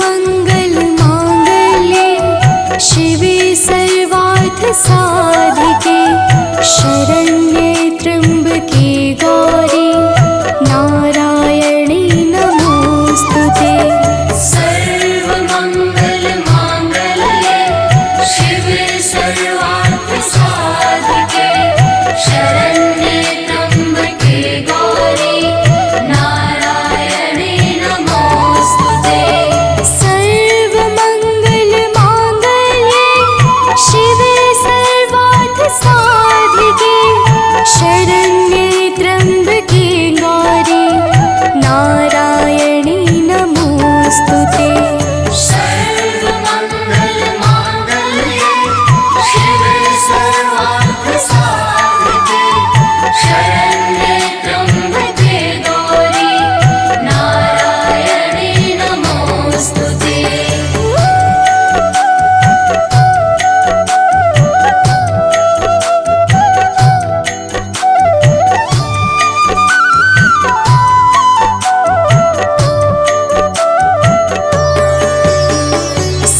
सर्वमंगल मांगल्ये शिवे सर्वार्थसाधिके शरण्ये त्र्यंबके गौरी नारायणी नमोस्तुते। सर्वमंगल मांगल्ये शिवे सर्वार्थसाधिके शरण्ये त्र्यंबके गौरी नारायणी नमोस्तुते। सर्वमंगल मांगल्ये शिवे सर्वार्थसाधिके शरण्ये त्र्यंबके गौरी नारायणी नमोस्तुते। सर्वमंगल मांगल्ये शिवे सर्वार्थसाधिके शरण्ये त्र्यंबके गौरी नारायणी नमोस्तुते।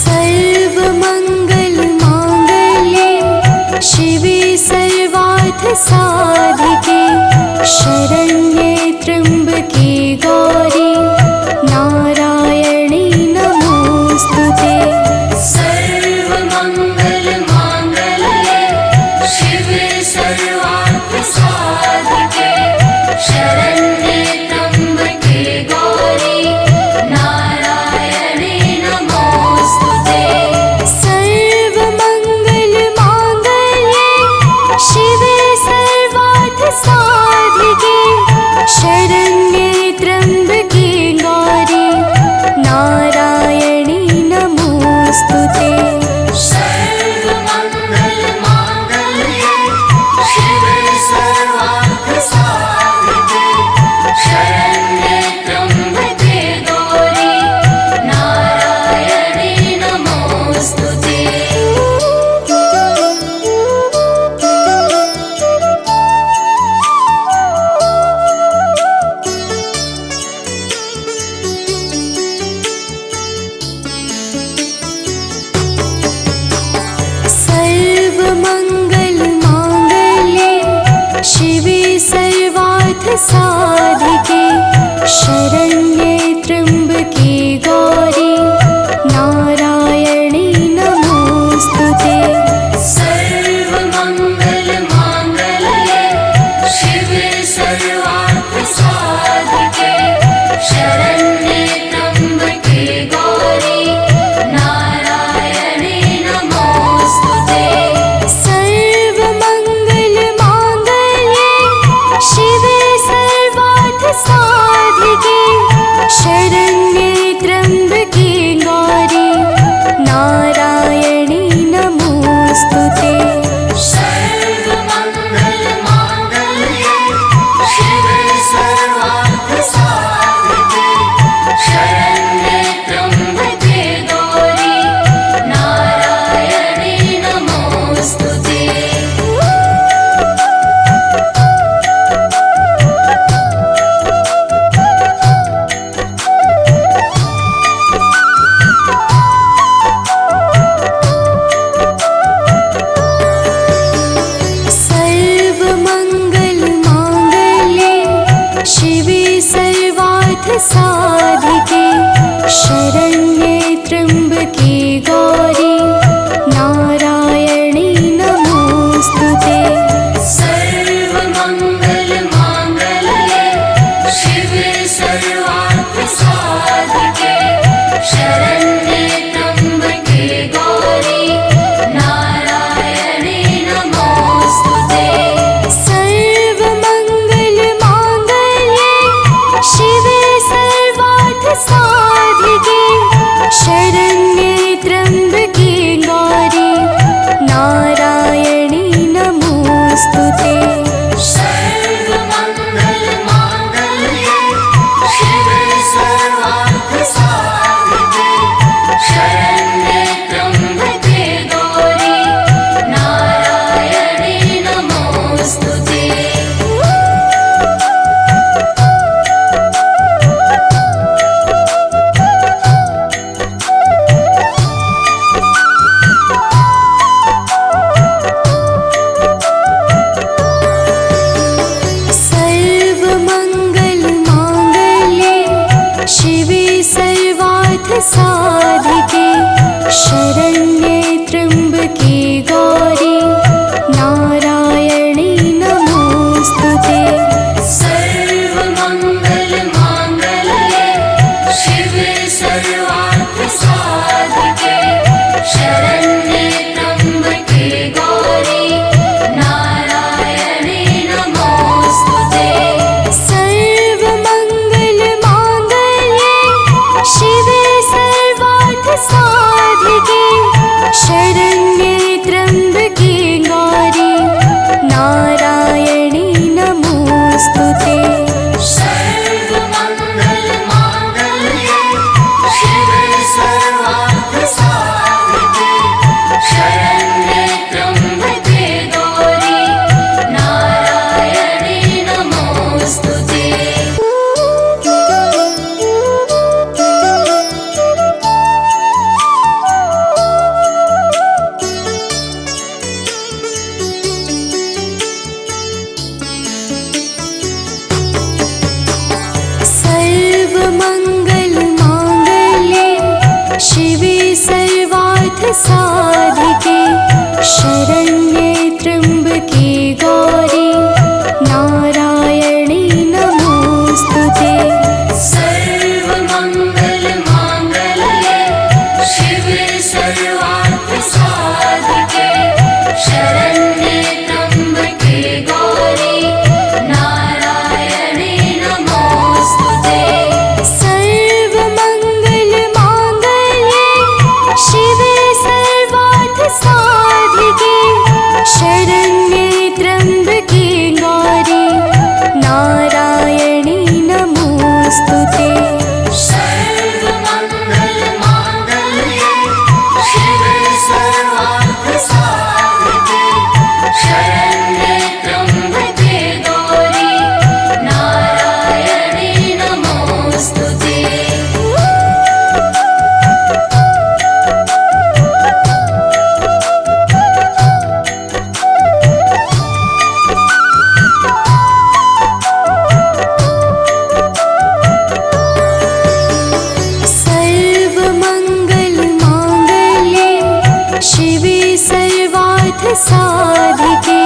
सर्वमंगल मांगल्ये शिवे सर्वार्थसाधिके शरण्ये त्र्यंबके गौरी नारायणी नमोस्तुते। सर्वमंगल मांगल्ये शिवे सर्वार्थसाधिके शरण्ये त्र्यंबके गौरी नारायणी नमोस्तुते। सर्वमंगल मांगल्ये शिवे सर्वार्थसाधिके शरण्ये त्र्यंबके गौरी नारायणी नमोस्तुते। सर्वमंगल मांगल्ये शिवे सर्वार्थसाधिके शरण्ये त्र्यंबके गौरी नारायणी नमोस्तुते। सर्वमंगल मांगल्ये शिवे सर्वार्थसाधिके शरण्ये त्र्यंबके गौरी नारायणी नमोस्तुते। सर्वमंगल मांगल्ये शिवे सर्वार्थसाधिके शरण्ये त्र्यंबके गौरी नारायणी नमोस्तुते। सर्वमंगल मांगल्ये शिवे सर्वार्थसाधिके शरण्ये त्र्यंबके गौरी नारायणी नमोस्तुते। सर्वमंगल मांगल्ये शिवे सर्वार्थसाधिके शरण्ये त्र्यंबके गौरी नारायणी नमोस्तुते। सर्वमंगल मांगल्ये शिवे सर्वार्थसाधिके शरण्ये त्र्यंबके गौरी नारायणी नमोस्तुते। सर्वमंगल मांगल्ये शिवे सर्वार्थसाधिके शरण्ये त्र्यंबके गौरी नारायणी नमोस्तुते। सर्वमंगल मांगल्ये शिवे सर्वार्थसाधिके शरण्ये त्र्यंबके गौरी नारायणी नमोस्तुते। सर्वमंगल मांगल्ये सर्वार्थ साधिके शरण्ये त्र्यम्बके गौरी नारायणी नमोस्तुते। सर्वमङ्गलमाङ्गल्ये शिवे सर्वार्थसाधिके शरण्ये त्र्यम्बके गौरी नारायणी नमोस्तुते। सर्वमङ्गलमाङ्गल्ये शिवे सर्वार्थ साधिके शरण्ये त्र्यम्बके गौरी नारायणी नमोस्तुते। सर्वमङ्गलमाङ्गल्ये शिवे सर्वार्थसाधिके शरण्ये त्र्यम्बके गौरी नारायणी नमोस्तुते। सर्वमङ्गलमाङ्गल्ये शिवे सर्वार्थ साधिके शरण्ये त्र्यम्बके गौरी नारायणी नमोस्तुते। सर्वमङ्गलमाङ्गल्ये शिवे सर्वार्थसाधिके शरण्ये त्र्यम्बके गौरी नारायणी नमोस्तुते। सर्वमङ्गलमाङ्गल्ये शिवे सर्वार्थ साधिके शरण्ये त्र्यम्बके गौरी नारायणी नमोस्तुते। सर्वमङ्गलमाङ्गल्ये शिवे सर्वार्थसाधिके शरण्ये त्र्यम्बके गौरी नारायणी नमोस्तुते। सर्वमङ्गलमाङ्गल्ये शिवे सर्वार्थ साधिके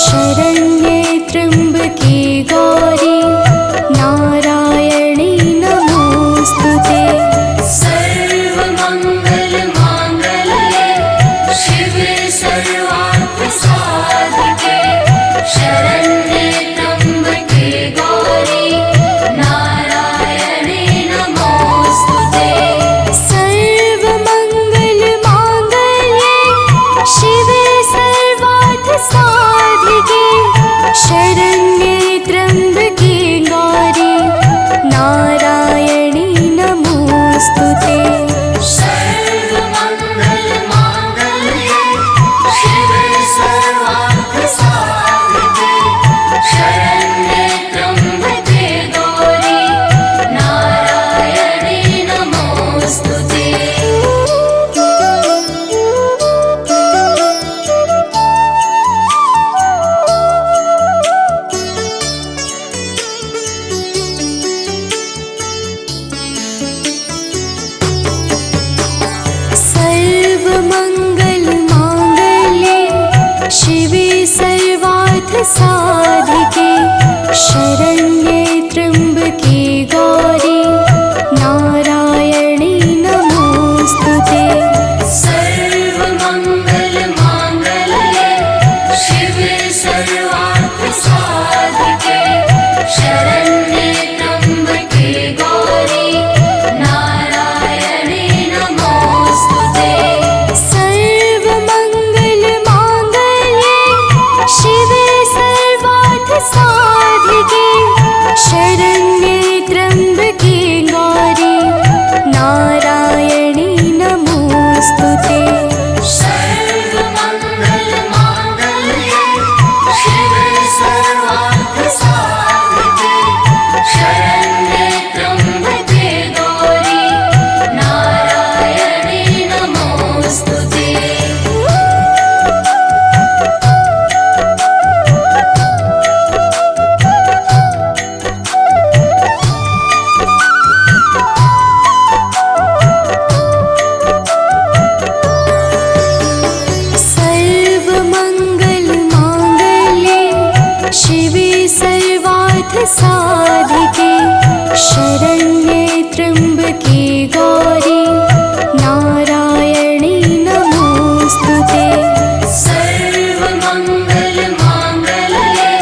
शरण्ये त्र्यम्बके गौरी नारायणी नमोस्तुते। सर्वमङ्गलमाङ्गल्ये शिवे सर्वार्थसाधिके शरण्ये त्र्यम्बके गौरी नारायणी नमोस्तुते। सर्वमङ्गलमाङ्गल्ये शिवे सर्वार्थ साधिके शरण्ये त्र्यम्बके गौरी नारायणी नमोस्तुते। सर्वमङ्गलमाङ्गल्ये शिवे सर्वार्थसाधिके शरण्ये त्र्यम्बके गौरी नारायणी नमोस्तुते। सर्वमङ्गलमाङ्गल्ये शिवे सर्वार्थ साधिके शरण्ये त्र्यम्बके गौरी नारायणी नमोस्तुते। सर्वमङ्गलमाङ्गल्ये शिवे सर्वार्थसाधिके शरण्ये त्र्यम्बके गौरी नारायणी नमोस्तुते। सर्वमङ्गलमाङ्गल्ये शिवे सर्वार्थ साधिके त्र्यम्बके गौरी नारायणी नमोस्तुते। सर्वमङ्गलमाङ्गल्ये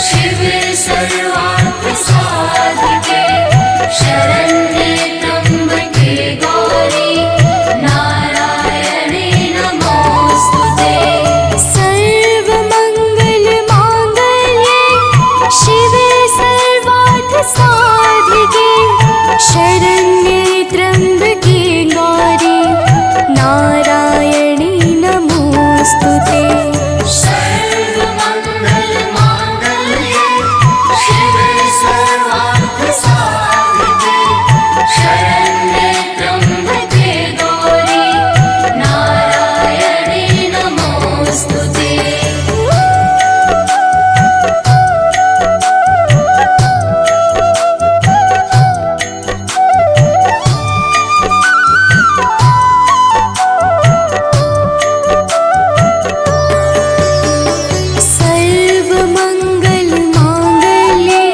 शिवे सर्वार्थसाधिके शरण्ये त्र्यम्बके गौरी नारायणी नमोस्तुते। सर्वमङ्गलमाङ्गल्ये शिवे सर्वार्थसाधिके शरण्ये त्र्यम्बके गौरी नारायणी नमोस्तुते। सर्वमङ्गलमाङ्गल्ये शिवे सर्वार्थसाधिके शरण्ये त्र्यम्बके गौरी नारायणी नमोस्तुते। सर्वमङ्गलमाङ्गल्ये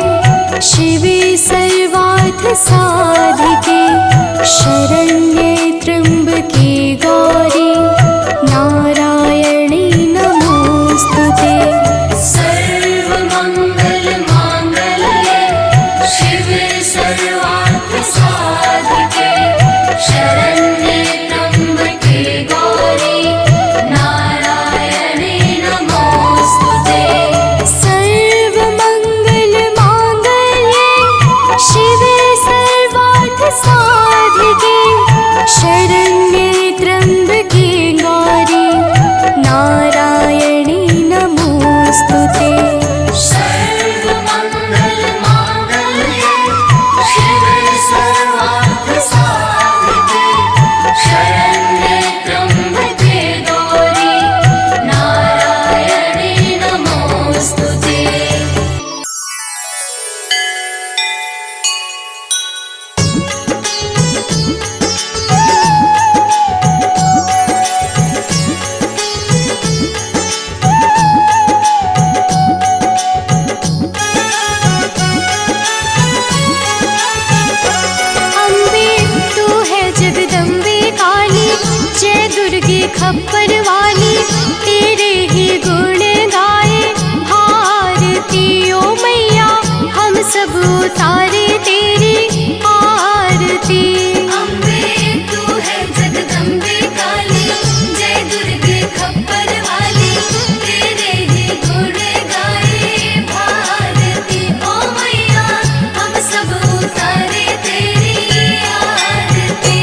शिवे सर्वार्थसाधिके शरण्ये त्र्यम्बके गौरी नारायणी नमोस्तुते। सर्वमङ्गलमाङ्गल्ये शिवे सर्वार्थसाधिके शरण्ये त्र्यम्बके गौरी नारायणी नमोस्तुते। सर्वमङ्गलमाङ्गल्ये शिवे सर्वार्थसाधिके शरण्ये त्र्यम्बके गौरी नारायणी नमोस्तुते। सर्वमङ्गलमाङ्गल्ये शिवे सर्वार्थसाधिके शरण्ये त्र्यम्बके गौरी नारायणी नमोस्तुते। अम्बे तू है जगदम्बे काली, जय दुर्गे खप्पर वाली, तेरे ही गुण गाए भारती ओ मैया, हम सब उतारे तेरी आरती। अम्बे तू है जगदम्बे काली, जय दुर्गे खप्पर वाली, तेरे ही गुण गाए भारती ओ मैया, हम सब उतारे तेरी आरती।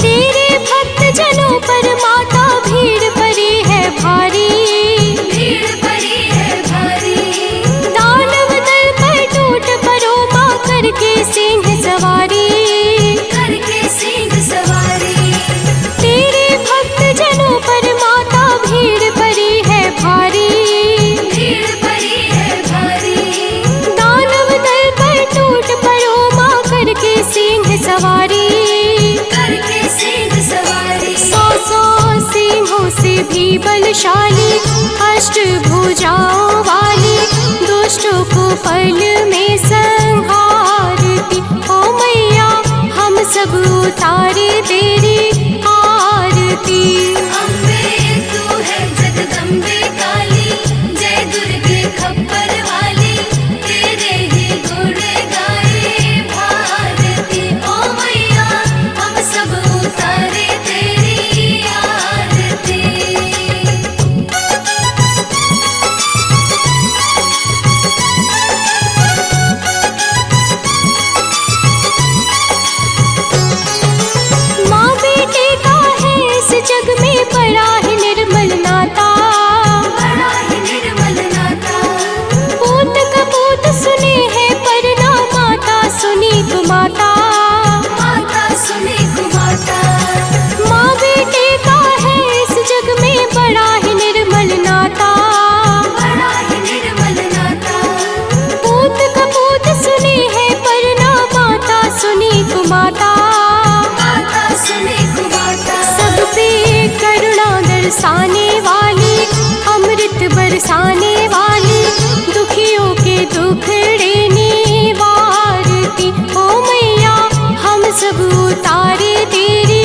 तेरे भक्त जनों पर माता भीड़ पड़ी है भारी, भीड़ पड़ी है भारी, दानव दल पर टूट पड़ो माँ करके सिंह सवारी। करके सिंह सवारी। तेरे भक्त जनों पर माता भीड़ पड़ी है भारी, भीड़ पड़ी है भारी, दानव दल पर टूट पड़ो माँ करके सिंह सवारी। करके सिंह सवारी। सौ सौ सिंहों से भी बलशाली, अष्टभुजाओं वाली, दुष्टों को पल में संहारती ओ मैया, हम सब उतारे तेरी आरती। अम्बे तू है जगदम्बे काली, जय दुर्गे खप्पर वाली, तेरे ही गुण गाए भारती ओ मैया, हम सब उतारे तेरी आरती। बरसाने वाली, अमृत बरसाने वाली, दुखियों के दुखड़े निवारती। ओ मैया हम सब उतारे तेरी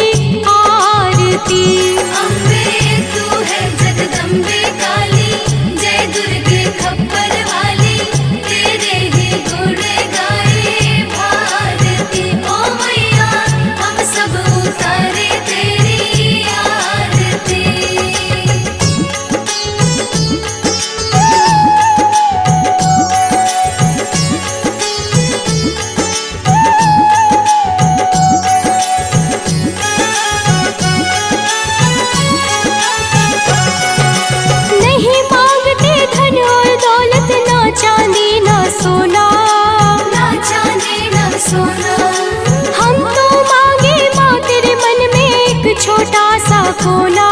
आरती। अम्बे तू है जगदम्बे काली, जय दुर्गे खप्पर वाली, तेरे ही गुण गाए भारती। ओ मैया हम सब उतारे तेरी आरती। नहीं मांगते धन और दौलत, ना चांदी ना सोना, ना चांदी ना सोना, हम तो मांगे माँ तेरे मन में एक छोटा सा कोना।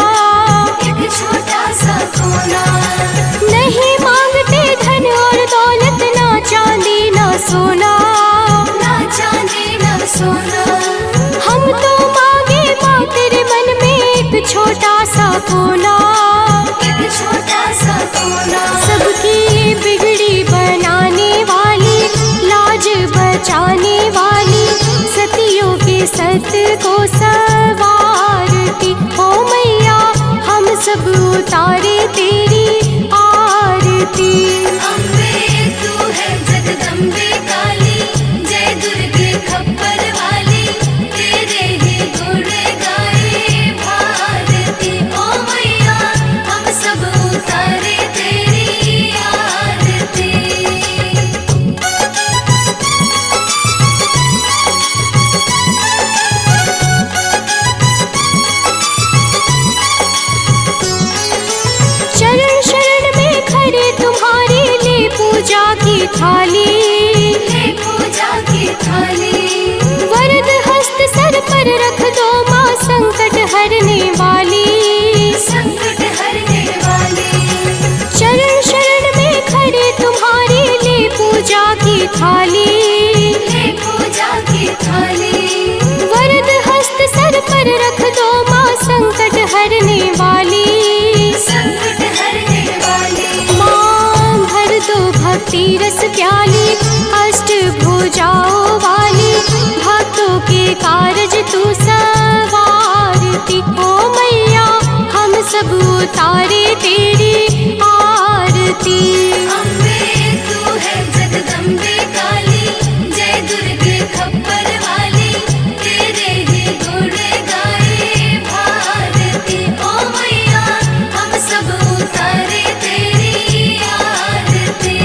एक छोटा सा कोना। नहीं मांगते धन और दौलत, ना चांदी ना सोना, ना चांदी ना सोना, हम तो मांगे माँ तेरे मन में एक छोटा सा कोना। एक छोटा सा कोना। सबकी बिगड़ी बनाने वाली, लाज बचाने वाली, सतियों के सत को सवारती। ओ मैया हम सब उतारे तेरी आरती। अम्बे तू है जगदम्बे काली, जय दुर्गे खप्पर वाली, तेरे ही गुण गाए भारती। ओ मैया हम सब उतारे तेरी आरती। शरण शरण में खड़े तुम्हारे, ले पूजा की थाली, ले पूजा की थाली, वरद हस्त सर पर रख दो माँ, संकट हरने वाली। संकट हरने वाली। शरण शरण में खड़े तुम्हारे, ले पूजा की थाली, ले पूजा की थाली, वरद हस्त सर पर रख दो माँ, संकट हरने वाली। संकट हरने वाली। माँ भर दो भक्ति रस प्याली, अष्ट भुजाओं वाली, भक्तों के कारज तू सवारती। ओ मैया हम सब उतारे तेरी आरती। अम्बे तू है जगदम्बे काली, जय दुर्गे खप्पर वाली, तेरे ही गुण गाए भारती। ओ मैया हम सब उतारे तेरी आरती।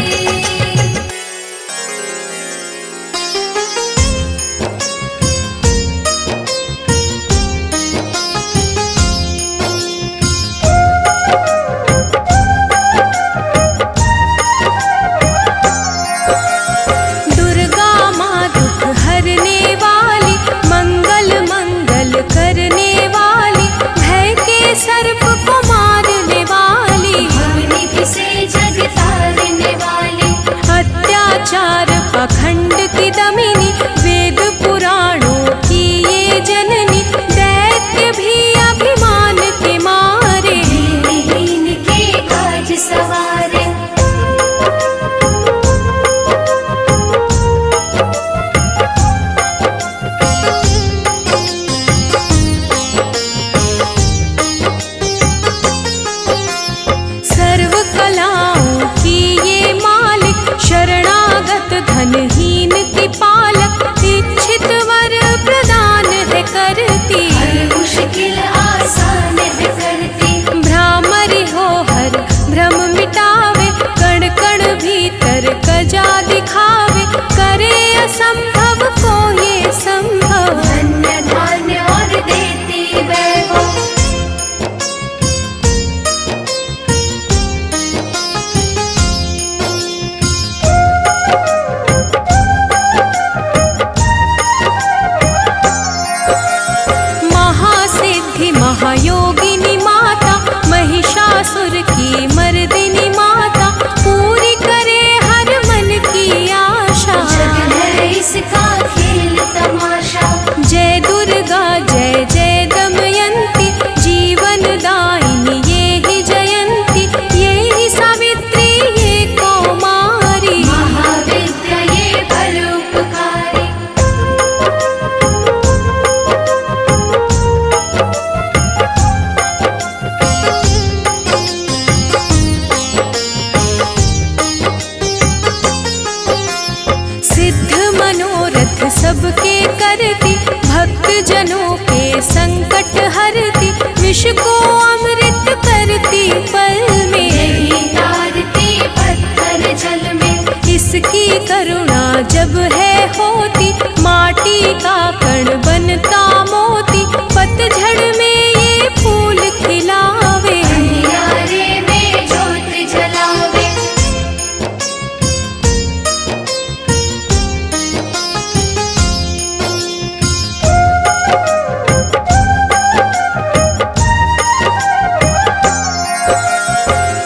विष को अमृत करती पल में, नहीं तारती पत्थर जल में। इसकी करुणा जब है होती, माटी का कण बनता मोती। पतझड़ में ये फूल खिलावे, अंधियारे में ज्योत जलावे।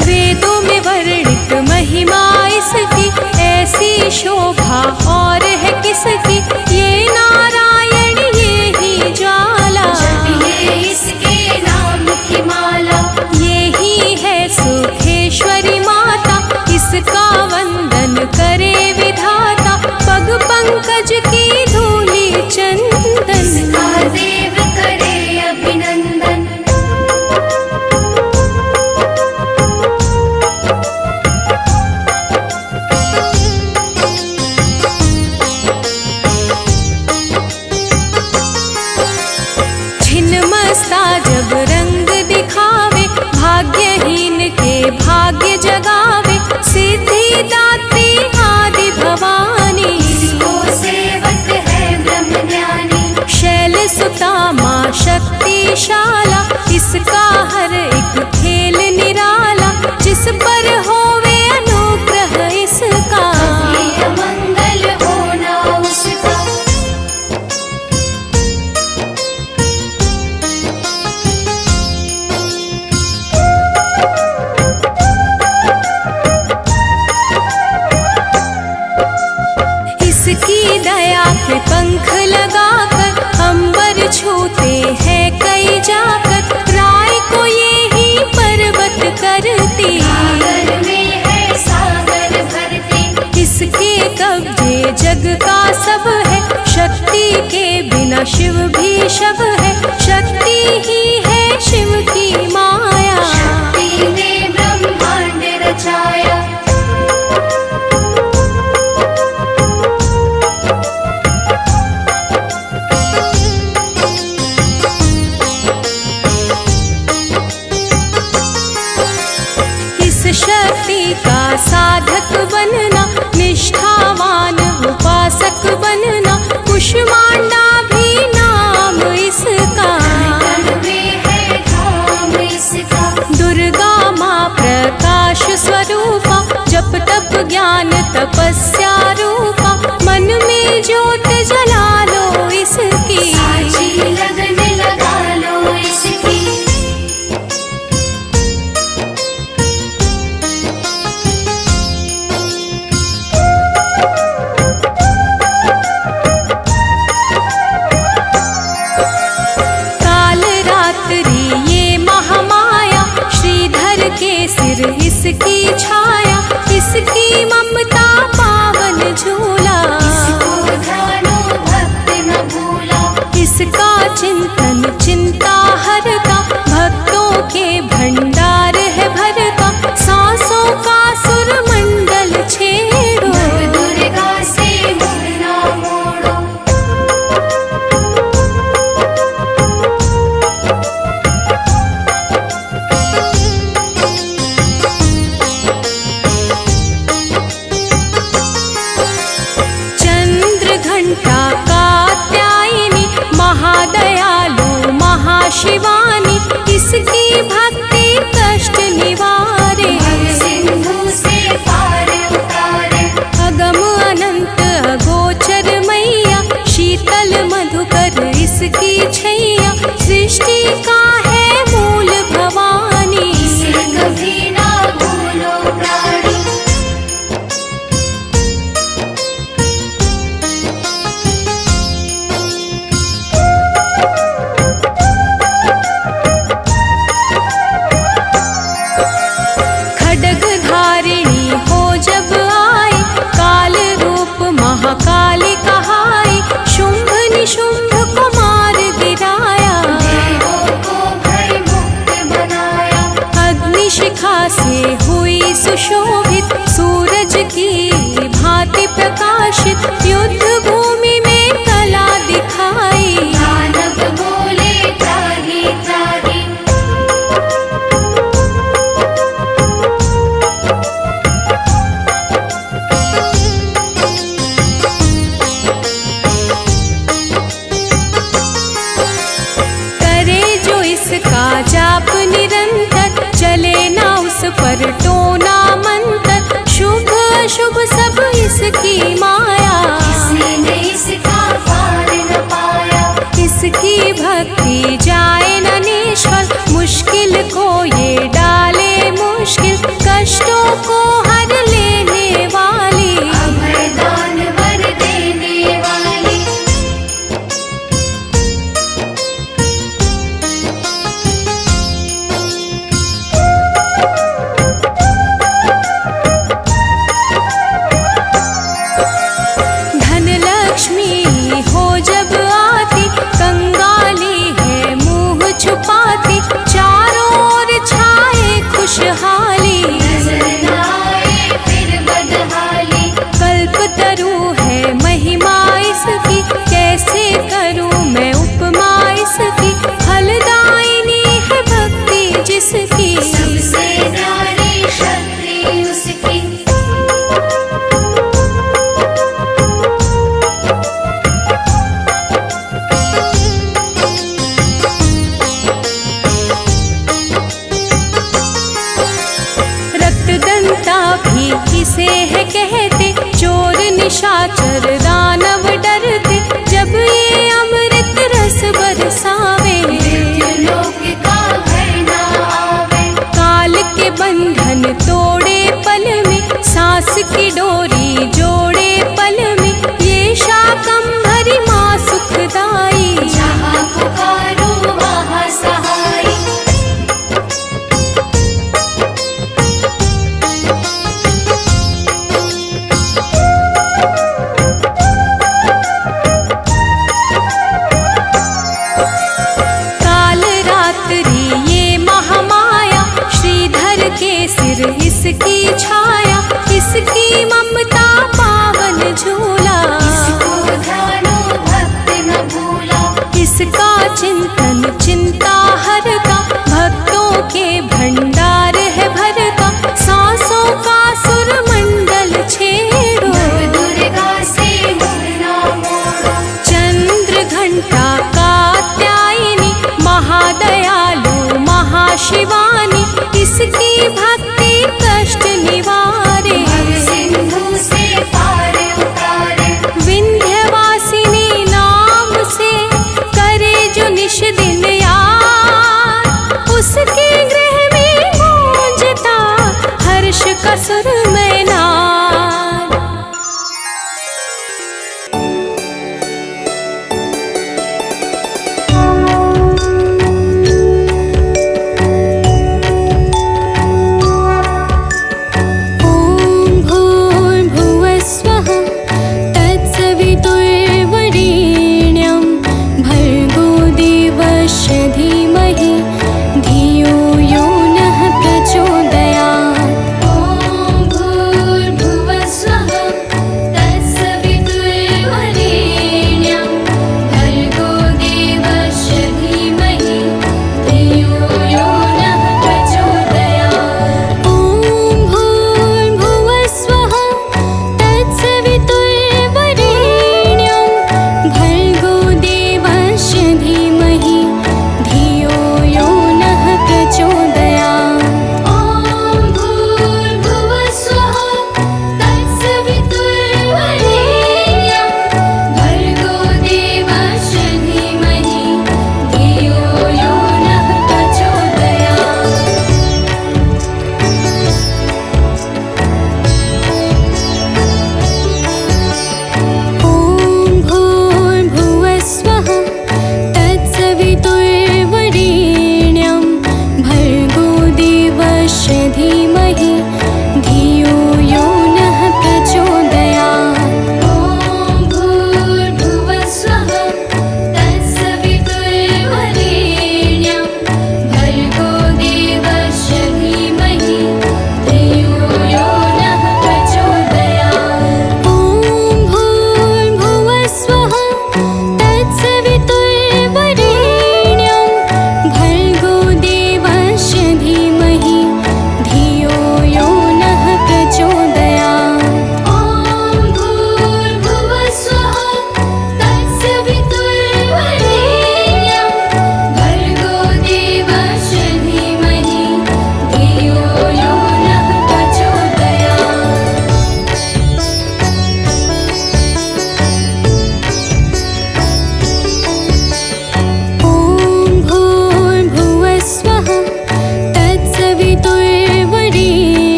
वेदों में वर्णित महिमा इसकी, ऐसी शोभा और है किसकी। ये नारायण ये ही ज्वाला, जपिए इसके नाम की माला। ये ही है सुखेश्वरी माता, इसका वंदन करे विधाता। पग पंकज की धूली चंदन, इसका देव करे अभिनंदन। छिन्नमस्ता जब रंग दिखावे, भाग्यहीन के भाग्य जगावे। सिद्धिदात्री आदि भवानी, इसको सेवक है ब्रह्म ज्ञानी। शैल सुता माँ शक्तिशाला, इसका हर एक खेल निराला। जिस पर होवे अनुग्रह इसका, ये मंगल होना उसका। इसकी दया के पंख लगाकर, अंबर छूते हैं कई जाकर। राय को ये ही पर्वत करती, सागर में है सागर भरती। इसके कब्जे जग का सब है। शक्ति के बिना शिव भी शव है, शक्ति ही है शिव की माया। शक्ति ने ब्रह्मांड रचाया। इस शक्ति का साधक बनना, निष्ठावान उपासक बनना। कुष्मांडा भी नाम इसका, तन में है धाम इसका। दुर्गा माँ प्रकाश स्वरूपा, जप तप ज्ञान तपस्या रूपा। मन में ज्योत जला लो इसकी, साची लगन लगा लो इसकी। काल रात्रि ये महामाया, श्रीधर के सिर इसकी छाया। इसकी ममता पावन झूला, इसको ध्यानो भक्त न भूला। इसका चिंतन चिंता हरता, भक्तों के भंडार है भरता। सांसों का सुर मंडल छेड़ो, नव दुर्गा से मुँह ना मोड़ो। चंद्र घंटा कात्यायनी, महादयालु महाशिवानी। इसकी भक्ति कष्ट निवारे, सिंधु से पार उतारे। अगम अनंत अगोचर मैया, शीतल मधुकर इसकी छैया। सृष्टि का है मूल भवानी, इसे कभी ना भूलो प्राणी। खड्ग धारिणी हो जब आई, काल रूप महाकाली कहाई। शुंभ निशुंभ को मार गिराया, देवों को भय मुक्त बनाया। अग्निशिखा से हुई सुशोभित, सूरज की भांति प्रकाशित। युद्ध भूमि में कला दिखाई, दानव बोले त्राही त्राही।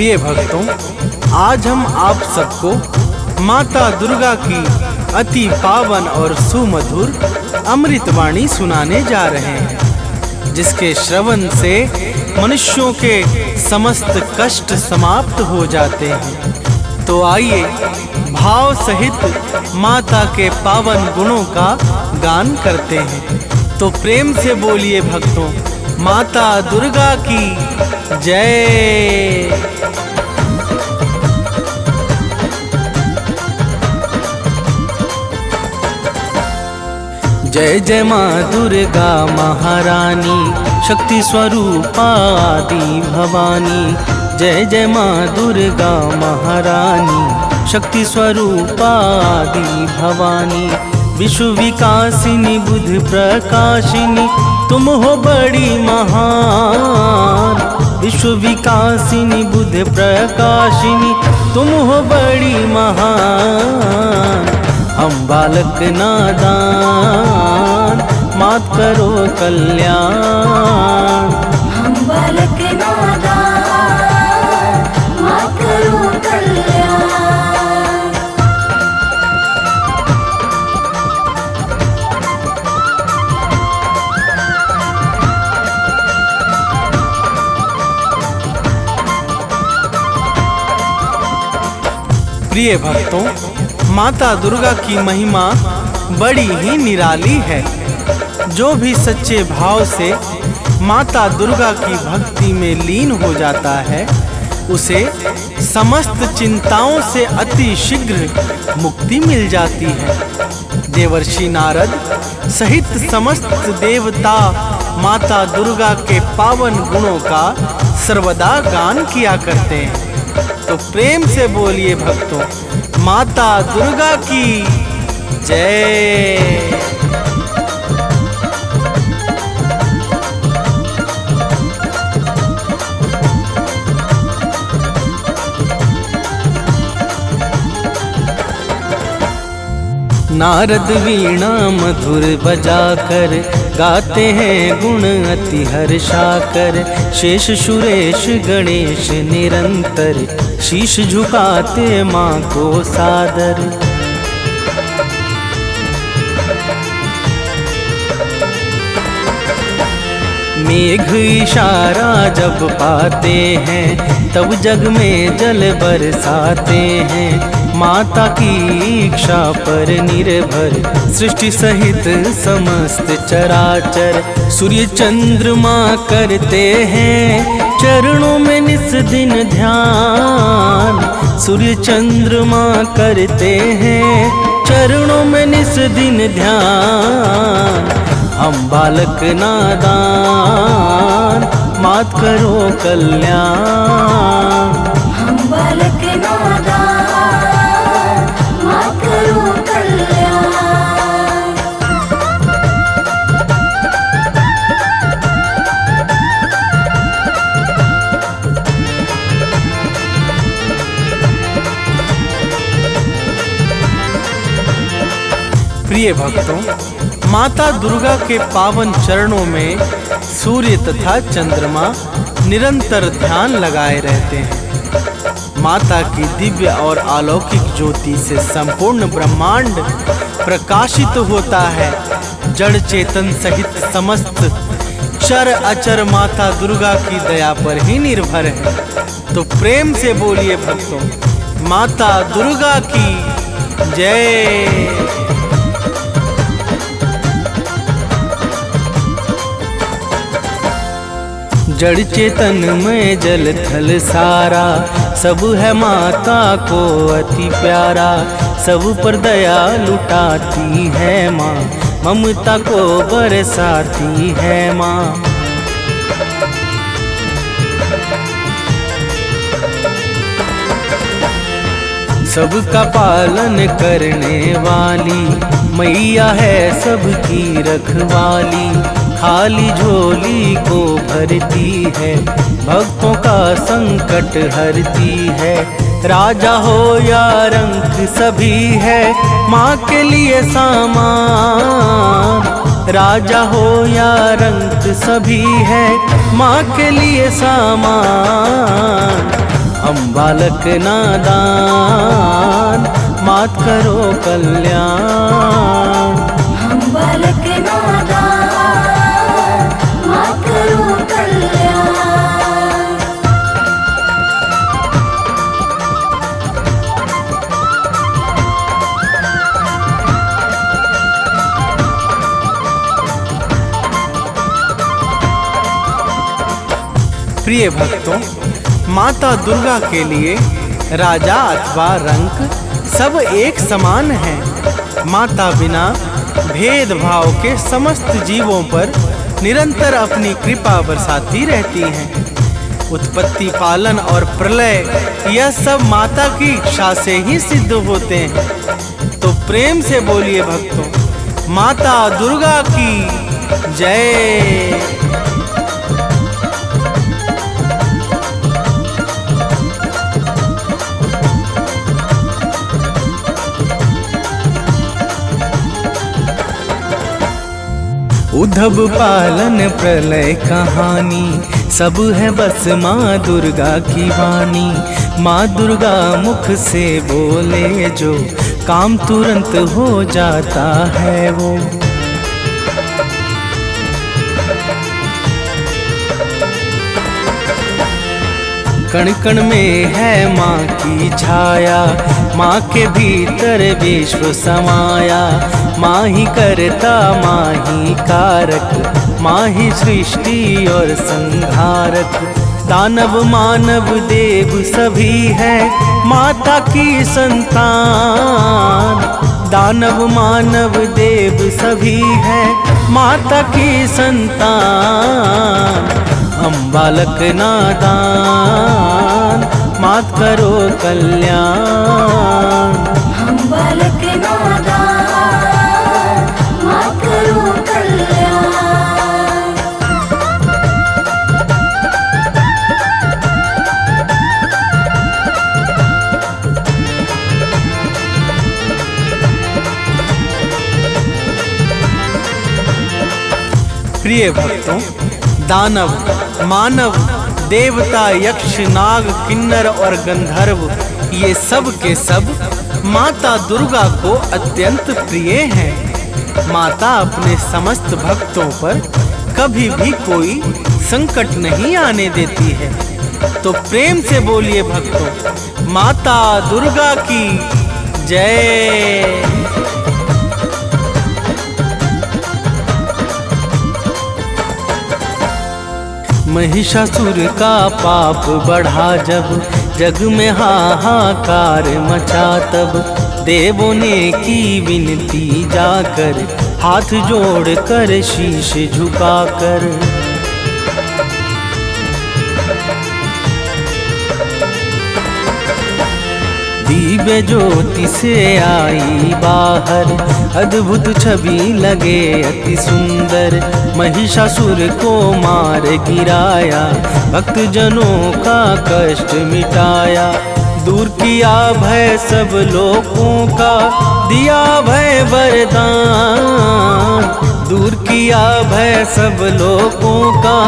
प्रिय भक्तों, आज हम आप सबको माता दुर्गा की अति पावन और सुमधुर अमृतवाणी सुनाने जा रहे हैं, जिसके श्रवण से मनुष्यों के समस्त कष्ट समाप्त हो जाते हैं। तो आइए भाव सहित माता के पावन गुणों का गान करते हैं। तो प्रेम से बोलिए भक्तों, माता दुर्गा की जय। जय जय माँ दुर्गा महारानी, शक्ति स्वरूपा आदि भवानी। जय जय माँ दुर्गा महारानी, शक्ति स्वरूपा आदि भवानी। विश्व विकासिनी बुद्ध प्रकाशिनी, तुम हो बड़ी महान। विश्व विकासिनी बुद्ध प्रकाशिनी, तुम हो बड़ी महान। हम बालक नादान, मात करो कल्याण। हम बालक नादान, मात करो कल्याण। प्रिय भक्तों, माता दुर्गा की महिमा बड़ी ही निराली है। जो भी सच्चे भाव से माता दुर्गा की भक्ति में लीन हो जाता है, उसे समस्त चिंताओं से अति शीघ्र मुक्ति मिल जाती है। देवर्षि नारद सहित समस्त देवता माता दुर्गा के पावन गुणों का सर्वदा गान किया करते हैं। तो प्रेम से बोलिए भक्तों, माता दुर्गा की जय। नारद वीणा मधुर बजाकर गाते हैं गुण अति हर्षाकर। शेष सुरेश गणेश निरंतर शीश झुकाते माँ को सादर। मेघ इशारा जब पाते हैं, तब जग में जल बरसाते हैं। माता की इच्छा पर निर्भर सृष्टि सहित समस्त चराचर। सूर्य चंद्रमा करते हैं चरणों में निस दिन ध्यान। सूर्य चंद्रमा करते हैं चरणों में निस दिन ध्यान। हम बालक नादान, मात करो कल्याण। हम बालक नादान, मात करो कल्याण। प्रिय भक्तों, माता दुर्गा के पावन चरणों में सूर्य तथा चंद्रमा निरंतर ध्यान लगाए रहते हैं। माता की दिव्य और अलौकिक ज्योति से संपूर्ण ब्रह्मांड प्रकाशित होता है। जड़ चेतन सहित समस्त चर अचर माता दुर्गा की दया पर ही निर्भर है। तो प्रेम से बोलिए भक्तों, माता दुर्गा की जय। जड़ चेतन में जल थल सारा, सब है माता को अति प्यारा। सब पर दया लुटाती है माँ, ममता को बरसाती है माँ। सबका पालन करने वाली मैया है सबकी रखवाली। खाली झोली को भरती है, भक्तों का संकट हरती है। राजा हो या रंक सभी है माँ के लिए सामान। राजा हो या रंक सभी है माँ के लिए सामान। हम बालक नादान, मात करो कल्याण। हम बालक नादान, मात करो कल्याण। प्रिय भक्तों, माता दुर्गा के लिए राजा अथवा रंक सब एक समान हैं। माता बिना भेदभाव के समस्त जीवों पर निरंतर अपनी कृपा बरसाती रहती हैं। उत्पत्ति, पालन और प्रलय यह सब माता की इच्छा से ही सिद्ध होते हैं। तो प्रेम से बोलिए भक्तों, माता दुर्गा की जय। उद्धव पालन प्रलय कहानी सब है बस माँ दुर्गा की वाणी। माँ दुर्गा मुख से बोले जो काम तुरंत हो जाता है वो। कण कण में है माँ की छाया, माँ के भीतर विश्व समाया। माँ ही करता माँ ही कारक, माँ ही सृष्टि और संहारक। दानव मानव देव सभी है माता की संतान। दानव मानव देव सभी है माता की संतान। हम बालक नादान, मात करो कल्याण। हम बालक नादान, मात करो कल्याण। प्रिय भक्तों, दानव, मानव, देवता, यक्ष, नाग, किन्नर और गंधर्व ये सब के सब माता दुर्गा को अत्यंत प्रिय हैं। माता अपने समस्त भक्तों पर कभी भी कोई संकट नहीं आने देती है। तो प्रेम से बोलिए भक्तों, माता दुर्गा की जय। महिषासुर का पाप बढ़ा जब जग में हाहाकार मचा, तब देवों ने की विनती जाकर हाथ जोड़कर शीश झुकाकर। दिव्य ज्योति से आई बाहर, अद्भुत छवि लगे अति सुंदर। महिषासुर को मार गिराया, भक्त जनों का कष्ट मिटाया। दूर किया भय सब लोगों का, दिया भय वरदान। दूर किया भय सब लोगों का,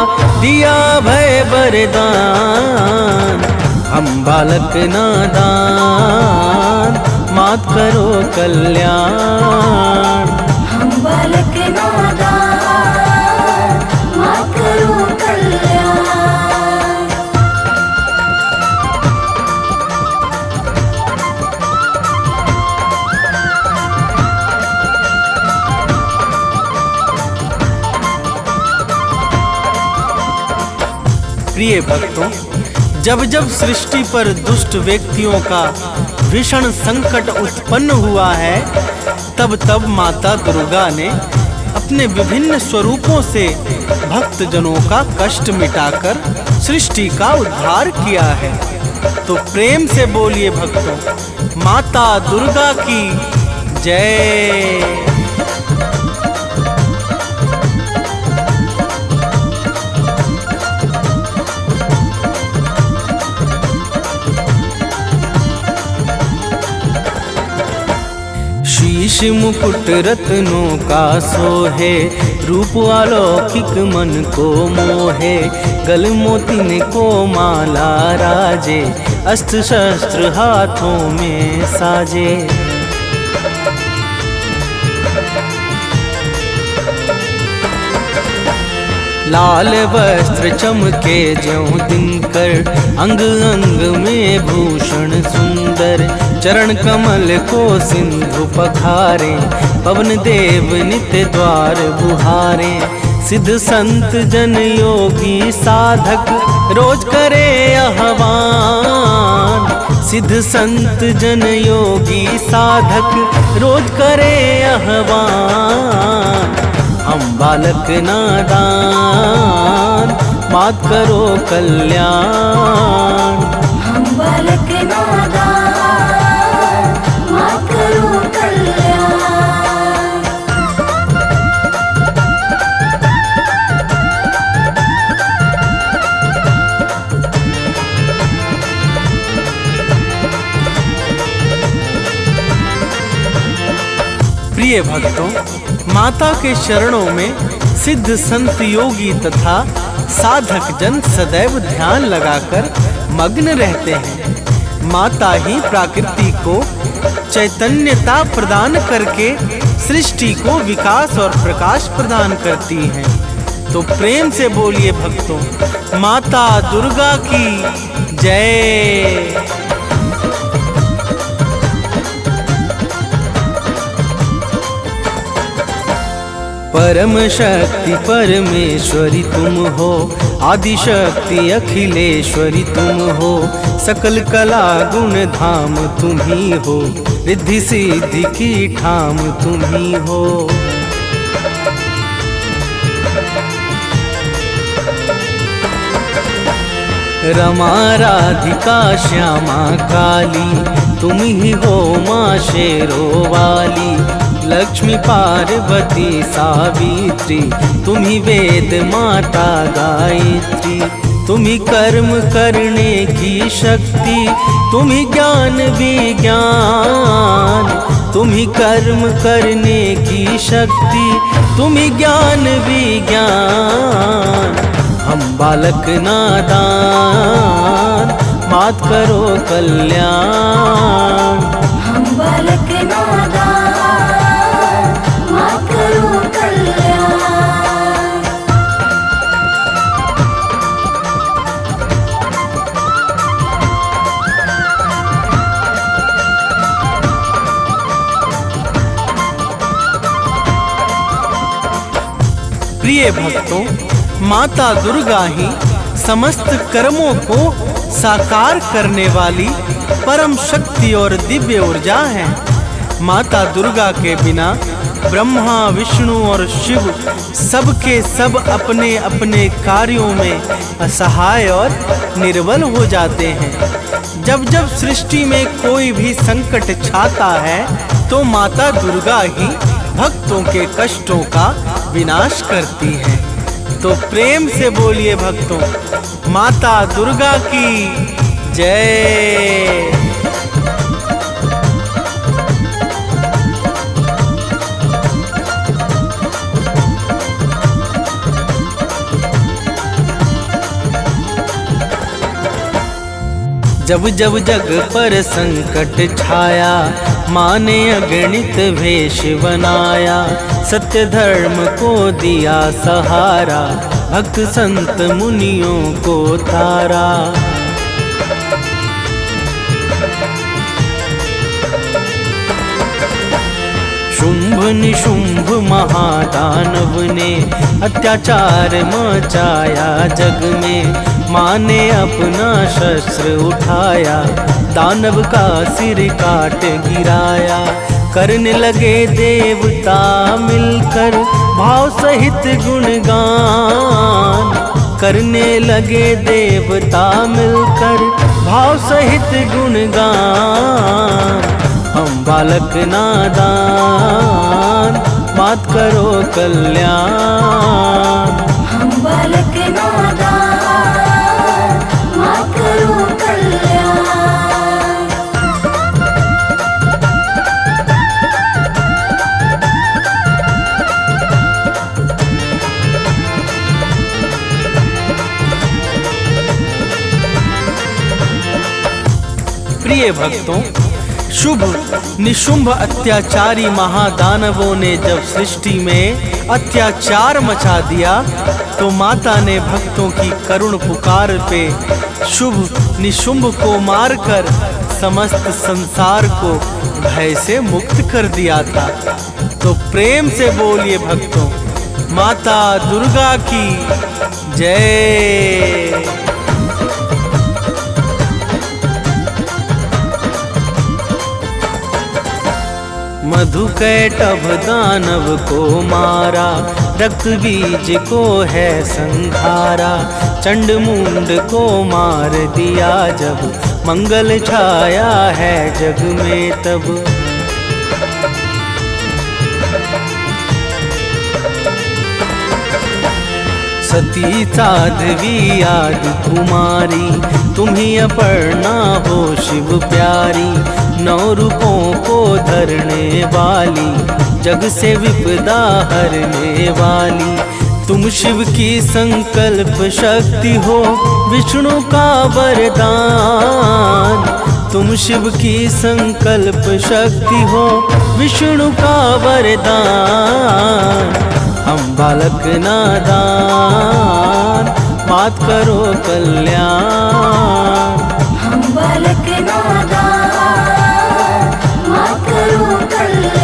दिया भय वरदान। हम बालक नादान, मात करो कल्याण। हम बालक नादान, मात करो कल्याण। प्रिय भक्तों, जब जब सृष्टि पर दुष्ट व्यक्तियों का भीषण संकट उत्पन्न हुआ है, तब तब माता दुर्गा ने अपने विभिन्न स्वरूपों से भक्त जनों का कष्ट मिटाकर सृष्टि का उद्धार किया है। तो प्रेम से बोलिए भक्तों, माता दुर्गा की जय। शीश मुकुट रत्नों का सोहे, रूप अलौकिक मन को मोहे। गल मोतिन को माला राजे, अस्त्र शस्त्र हाथों में साजे। लाल वस्त्र चमके ज्यों दिनकर, अंग अंग में भूषण सुंदर। चरण कमल को सिंधु पखारे, पवन देव नित्य द्वार बुहारे। सिद्ध संत जन योगी साधक, रोज करे आह्वान। सिद्ध संत जन योगी साधक, रोज करे आह्वान। हम बालक नादान, मात करो कल्याण। हम बालक नादान, मात करो कल्याण। प्रिय भक्तों, माता के चरणों में सिद्ध संत योगी तथा साधक जन सदैव ध्यान लगाकर मग्न रहते हैं। माता ही प्रकृति को चैतन्यता प्रदान करके सृष्टि को विकास और प्रकाश प्रदान करती हैं। तो प्रेम से बोलिए भक्तों, माता दुर्गा की जय। परम शक्ति परमेश्वरी तुम हो, आदि शक्ति अखिलेश्वरी तुम हो। सकल कला गुण धाम तुम ही हो, रिद्धि सिद्धि की ठाम तुम ही हो। रमा राधिका श्यामा काली, तुम ही हो माँ शेरों वाली। लक्ष्मी पार्वती सावित्री, तुम ही वेद माता गायत्री। तुम ही कर्म करने की शक्ति, तुम ही ज्ञान विज्ञान। तुम ही कर्म करने की शक्ति, तुम ही ज्ञान विज्ञान। हम बालक नादान, मात करो कल्याण। हम बालक नादान, मात करो कल्याण। प्रिय भक्तों, माता दुर्गा ही समस्त कर्मों को साकार करने वाली परम शक्ति और दिव्य ऊर्जा है। माता दुर्गा के बिना ब्रह्मा विष्णु और शिव सबके सब अपने अपने कार्यों में असहाय और निर्बल हो जाते हैं। जब जब सृष्टि में कोई भी संकट छाता है तो माता दुर्गा ही भक्तों के कष्टों का विनाश करती है। तो प्रेम से बोलिए भक्तों, माता दुर्गा की जय। जब जब जग पर संकट छाया, माँ ने अगणित वेश बनाया। सत्य धर्म को दिया सहारा, भक्त संत मुनियों को तारा। शुंभ निशुंभ महादानव ने अत्याचार मचाया जग में। माँ ने अपना शस्त्र उठाया, दानव का सिर काट गिराया। करने लगे देवता मिलकर भाव सहित गुणगान। करने लगे देवता मिलकर भाव सहित गुणगान। हम बालक नादान, मात करो कल्याण। हम बालक नादान, मात करो कल्याण। प्रिय भक्तों, शुभ निशुंभ अत्याचारी महादानवों ने जब सृष्टि में अत्याचार मचा दिया तो माता ने भक्तों की करुण पुकार पे शुभ निशुंभ को मारकर समस्त संसार को भय से मुक्त कर दिया था। तो प्रेम से बोलिए भक्तों, माता दुर्गा की जय। मधुकैटभ दानव को मारा, रक्त बीज को है संहारा। चंड मुंड को मार दिया जब, मंगल छाया है जग में तब। सती साध्वी आदि कुमारी, तुम्ही अपर्णा हो शिव प्यारी। 9 रूपों को धरने वाली, जग से विपदा हरने वाली। तुम शिव की संकल्प शक्ति हो, विष्णु का वरदान। तुम शिव की संकल्प शक्ति हो, विष्णु का वरदान। हम बालक नादान, मात करो कल्याण। हम बालक नादान, मात करो कल्याण।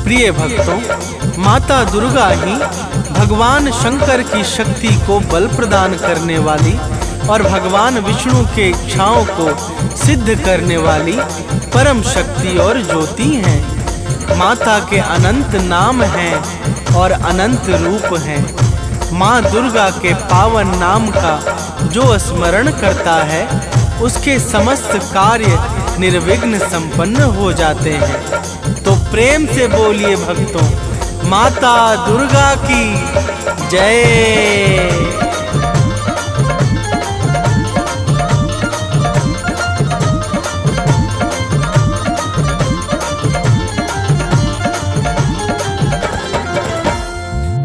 प्रिय भक्तों, माता दुर्गा ही भगवान शंकर की शक्ति को बल प्रदान करने वाली और भगवान विष्णु के इच्छाओं को सिद्ध करने वाली परम शक्ति और ज्योति हैं। माता के अनंत नाम हैं और अनंत रूप हैं। माँ दुर्गा के पावन नाम का जो स्मरण करता है, उसके समस्त कार्य निर्विघ्न संपन्न हो जाते हैं। तो प्रेम से बोलिए भक्तों, माता दुर्गा की जय।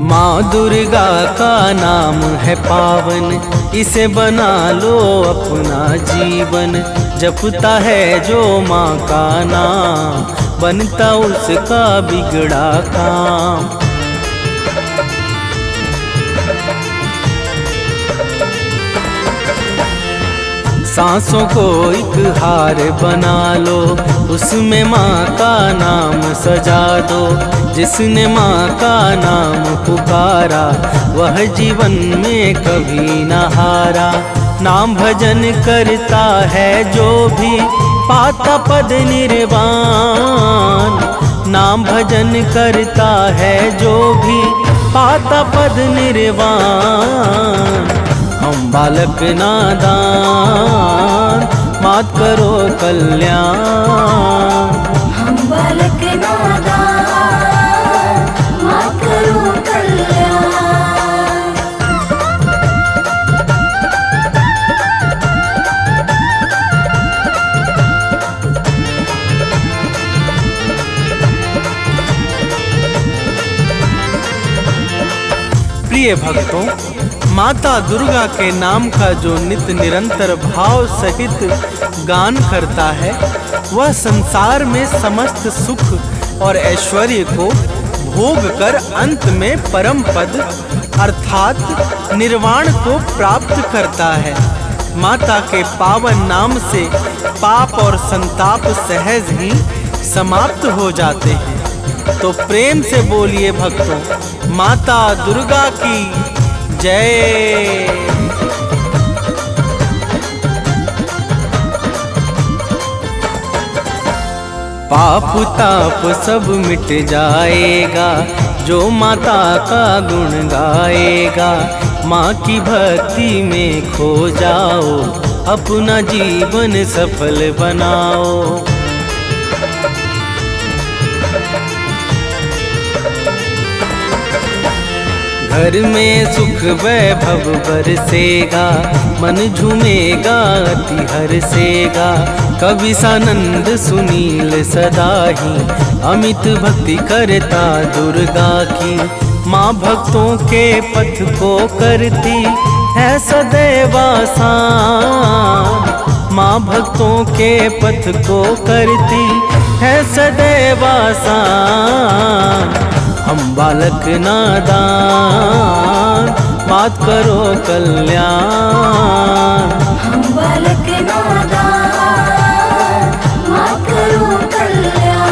माँ दुर्गा का नाम है पावन, इसे बना लो अपना जीवन। जपता है जो माँ का नाम, बनता उसका बिगड़ा काम। सांसों को एक हार बना लो, उसमें माँ का नाम सजा दो। जिसने माँ का नाम पुकारा, वह जीवन में कभी न हारा। नाम भजन करता है जो भी, पाता पद निर्वाण। नाम भजन करता है जो भी, पाता पद निर्वाण। हम बालक नादान, मात करो कल्याण। हम बालक नादान, मात करो कल्याण। प्रिय भक्तों, माता दुर्गा के नाम का जो नित्य निरंतर भाव सहित गान करता है, वह संसार में समस्त सुख और ऐश्वर्य को भोग कर अंत में परम पद अर्थात निर्वाण को प्राप्त करता है। माता के पावन नाम से पाप और संताप सहज ही समाप्त हो जाते हैं। तो प्रेम से बोलिए भक्तों, माता दुर्गा की जय। पाप ताप सब मिट जाएगा, जो माता का गुण गाएगा। माँ की भक्ति में खो जाओ, अपना जीवन सफल बनाओ। घर में सुख वैभव बरसेगा, मन झूमेगा अति हर्षेगा। कवि सानंद सुनील सदाही अमित भक्ति करता दुर्गा की। माँ भक्तों के पथ को करती है सदैव आसान, माँ भक्तों के पथ को करती है सदैव आसान। हम बालक नादान मात करो कल्याण, हम बालक नादान मात करो कल्याण।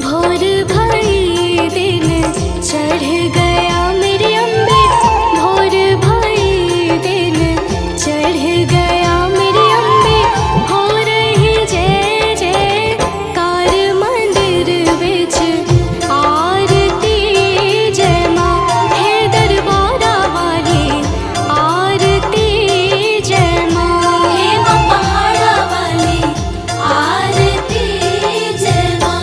भोर भई दिन चढ़ गया मेरी अम्बे, भोर भई दिन चढ़ गया मेरी अम्बे। हो रही जय जयकार मंदिर विच आरती जय माँ है दरबारा वाली आरती जय माँ है माँ पहाड़ा वाली आरती जय माँ।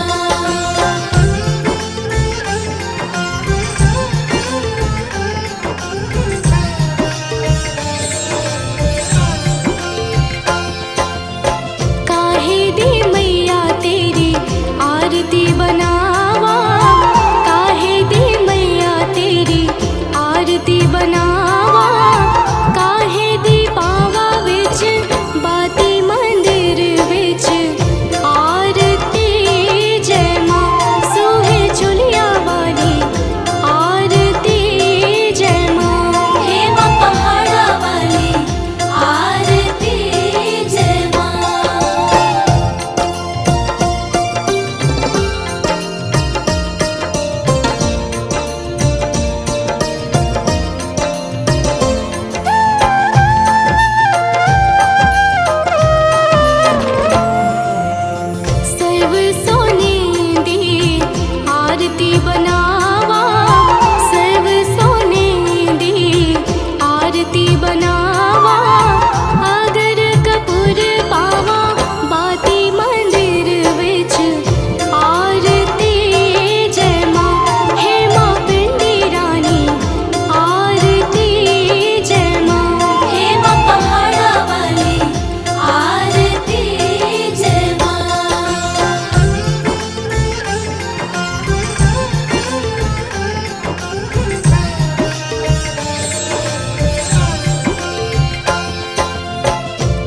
काहे दी मैया तेरी आरती बनावा, काहे दी मैया तेरी आरती बनावा। काहे दी पावा विच बाती मंदिर विच आरती जय माँ सोहे झुलिया वाली आरती जय माँ हे माँ पहाड़ा वाली आरती जय माँ। सर्व सोने दी आरती बनावा, सर्व सोने दी आरती बनावा। अगर कपूर पावा बाती मंदिर विच आरती जय माँ हे माँ पिंडी रानी आरती जय माँ हे माँ पहाड़ा वाली आरती जय माँ।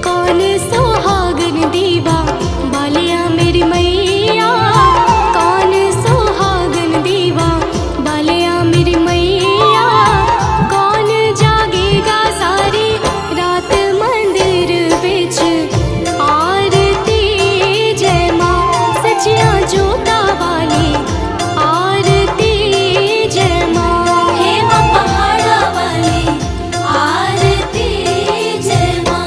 कौन सुहागन दीवा बालिया मेरी मैया, कौन सुहागन दीवा बालिया मेरी मैया। कौन जागेगा सारी रात मंदिर विच आरती जय माँ सचिया जोता वाली आरती जय माँ हे माँ पहाड़ा वाली आरती जय माँ।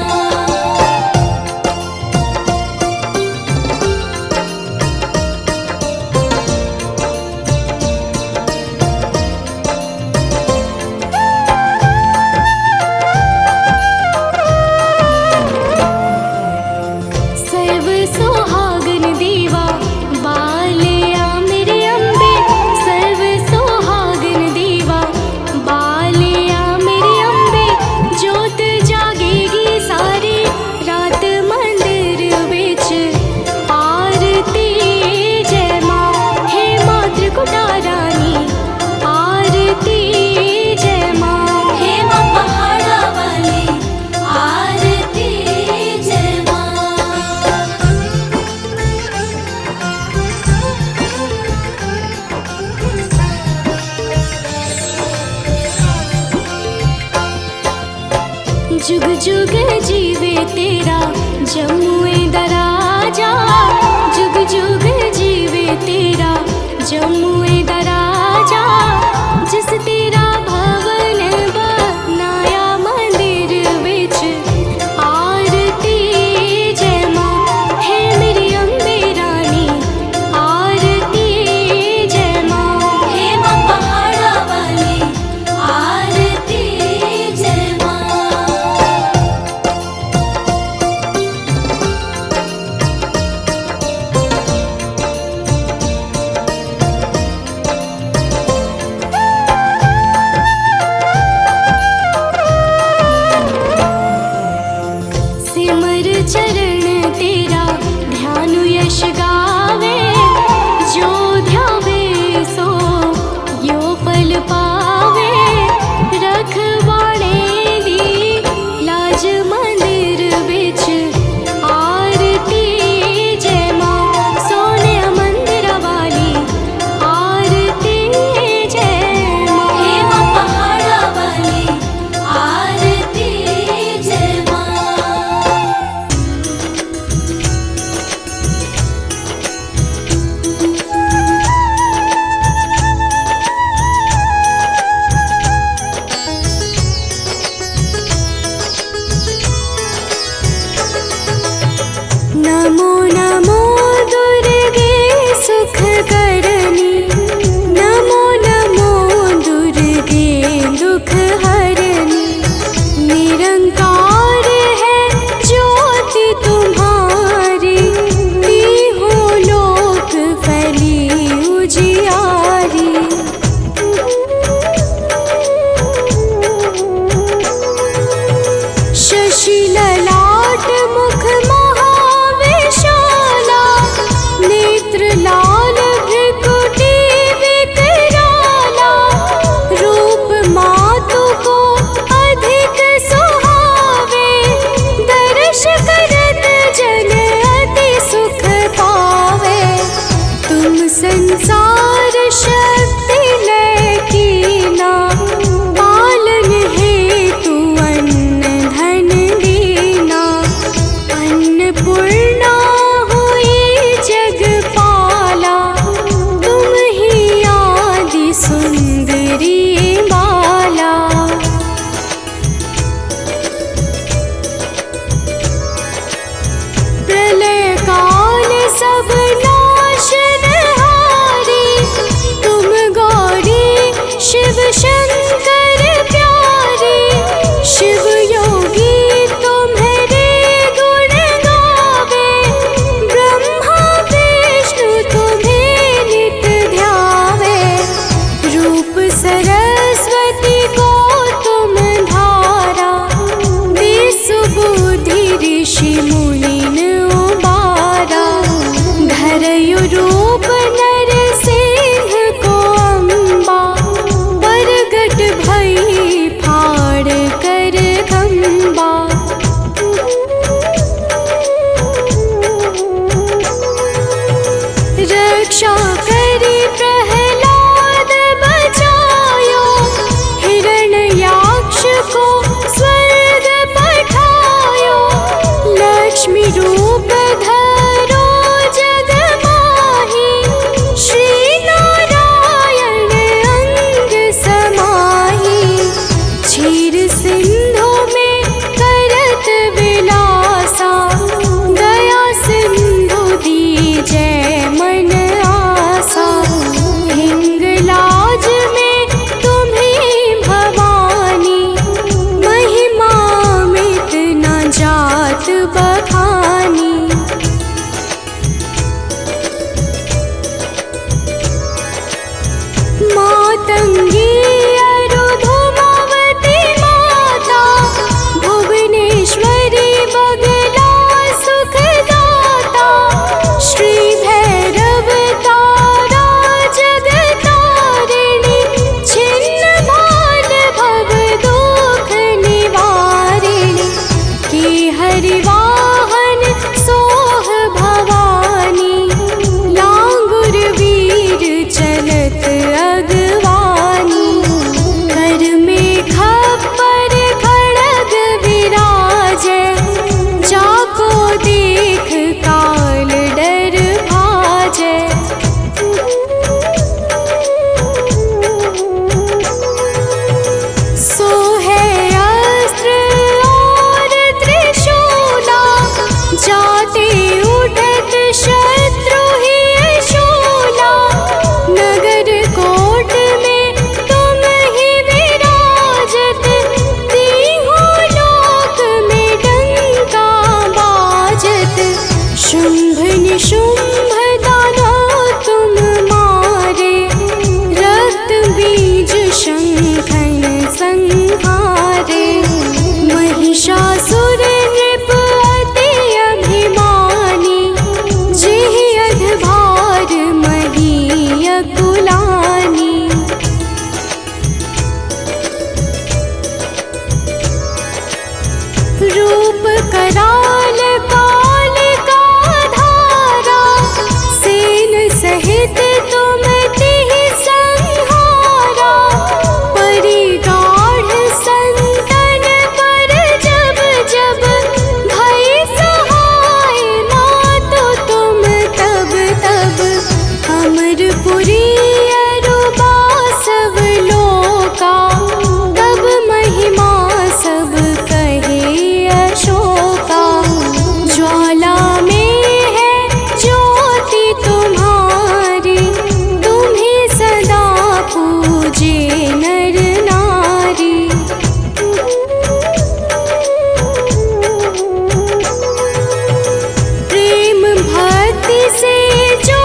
सर्व सुहागन दीवा बालिया मेरी अम्बे, सर्व सुहागन दीवा बालिया मेरी अम्बे। जोत जागेगी सारी रात मंदिर विच आरती जय माँ हे माँ त्रिकुटा रानी आरती जय माँ हे माँ पहाड़ा वाली आरती जय माँ। जुग जुग जीवे तेरा जम्मुए दराजा, जुग जुग जीवे तेरा जम्मुए दराजा। जिस तेरा भवन बनाया मंदिर विच आरती जय माँ हे मेरी अम्बे रानी आरती जय माँ हे माँ सिंधु में करत विलासा, दया सिंधु दीजै मन आसा। हिंगलाज में तुम्हीं भवानी, महिमा मित न जात बखानी। मातंगी अरुधुमावती माता, भुवनेश्वरी बगला सुखदाता। श्री भैरव तारा जगतारिणी, छिन्न भाल भव दुख निवारिणी। के हरिवाहन सोह भवानी, लांगुर वीर चलत अगवानी। कर में खप्पर खड़ग विराजै, जाको देख काल डर भाजै। सोहै अस्त्र और त्रिशूला, जाते उठत शत्रु ही शूला। नगर कोट में तुम ही विराजत, तीहों लोक में डंका बाजत। शुंभ निशुंभ दानव तुम मारे, रक्त बीज शंखन संहारे। महिषासुर नृप अति अभिमानी, जेहि अधभार मही अकुलानी। रूप कराल कालिका धारा, सेन सहित तुम तिहि संहारा। परिगाढ़ संतन पर जब जब, भई सहाय मातु तुम तब तब। अमरपुरी अरुबा सब लोका, तब महिमा सब कहे अशोका। ज्वाला में है ज्योति तुम्हारी, तुम्हें सदा पूजे नर नारी। प्रेम भक्ति से जो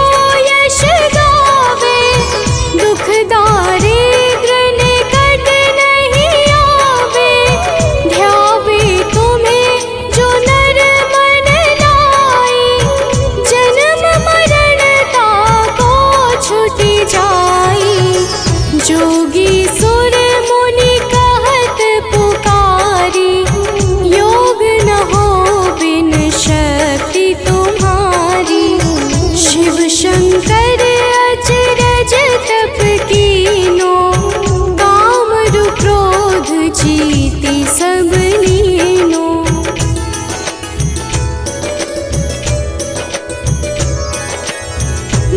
यश गावे, दुख दारिद्र निकट नहीं आवे। ध्यावे तुम्हें जो नर मन लाई, जन्म मरण ताको छुटि जाई। जोगी सुर मुनि कहत पुकारी, योग न हो बिन शक्ति तुम्हारी। शिव शंकर अचरज तप कीनो, कामरु क्रोध जीति सब लीनो।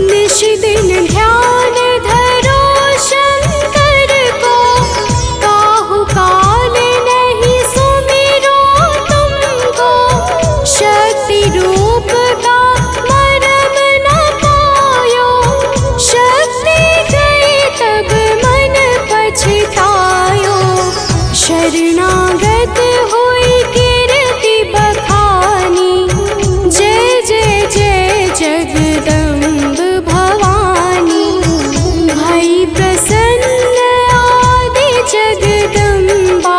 निश दिन ध्यान धरो शंकर को, काहु काल नहीं सुमिरो तुमको। शक्ति रूप का मरम न पायो, शक्ति गई तब मन पछतायो। शरणागत हुई कीर्ति बखानी, जय जय जय जगदम्ब भवानी। भई प्रसन्न आदि जगदम्बा,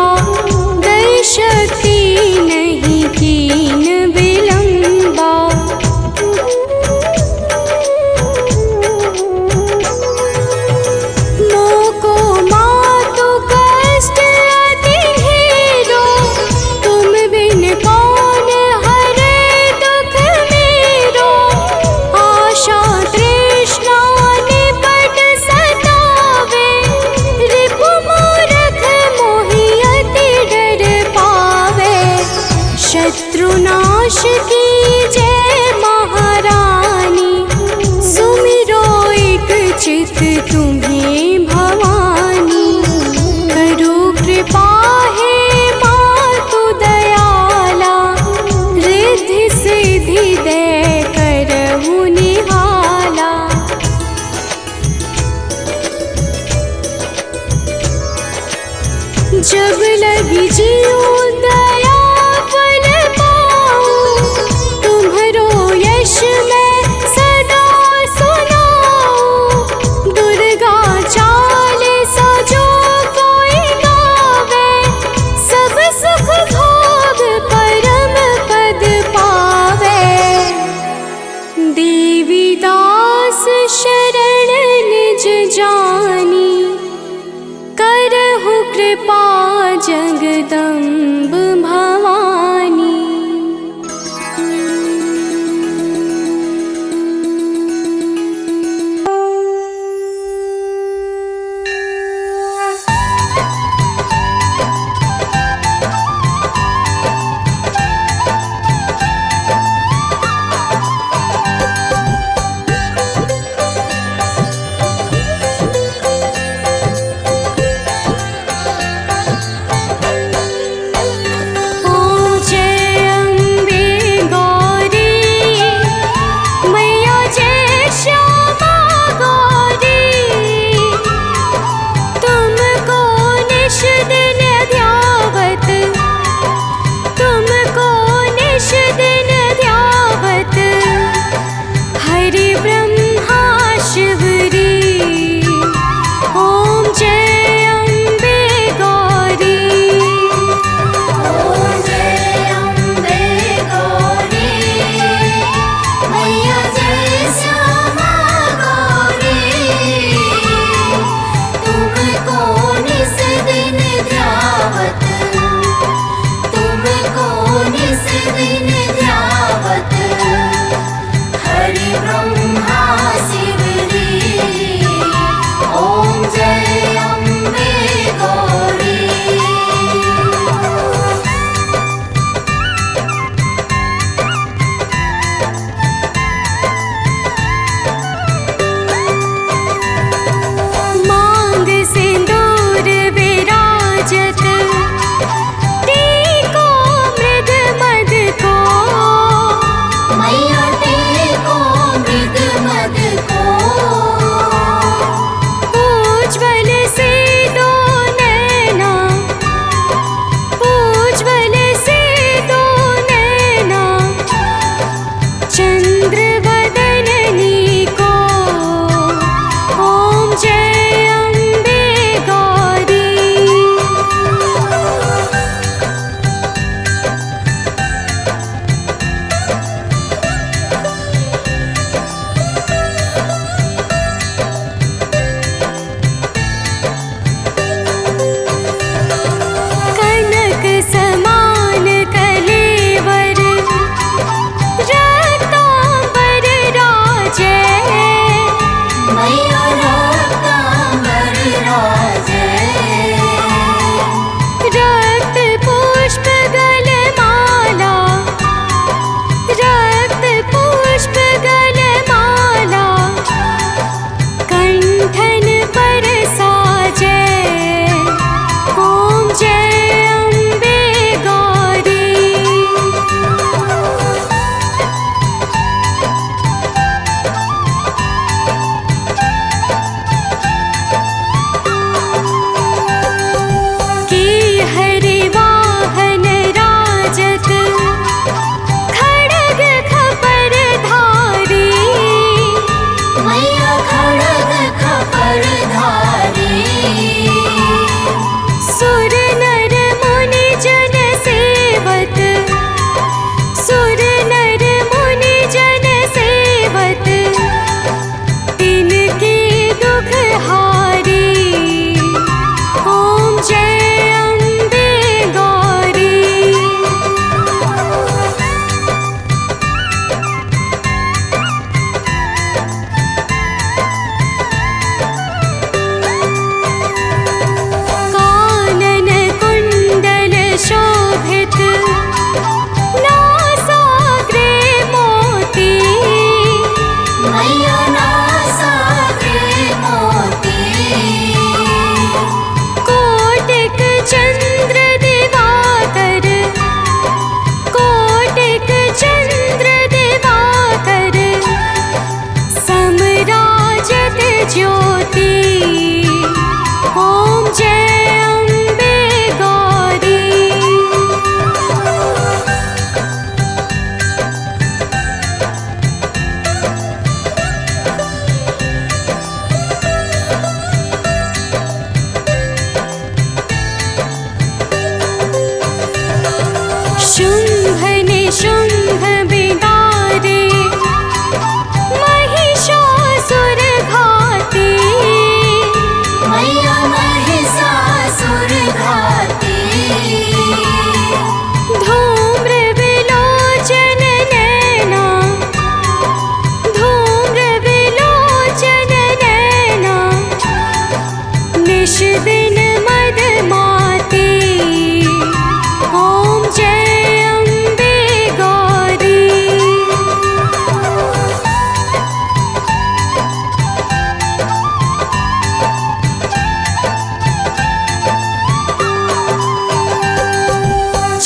दै शक्ति नहीं कीन विलंबा। मोको मातु कष्ट अति ढेरो, तुम बिन कौन हरे दुख मेरो। आशा तृष्णा निपट सतावे, रिपु मूरख मोहि अति डर पावे। शत्रुनाश की जय महारानी, सुमिरो एक चित तुम्हें भवानी। करो कृपा हे जगदम्ब भवानी।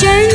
चंड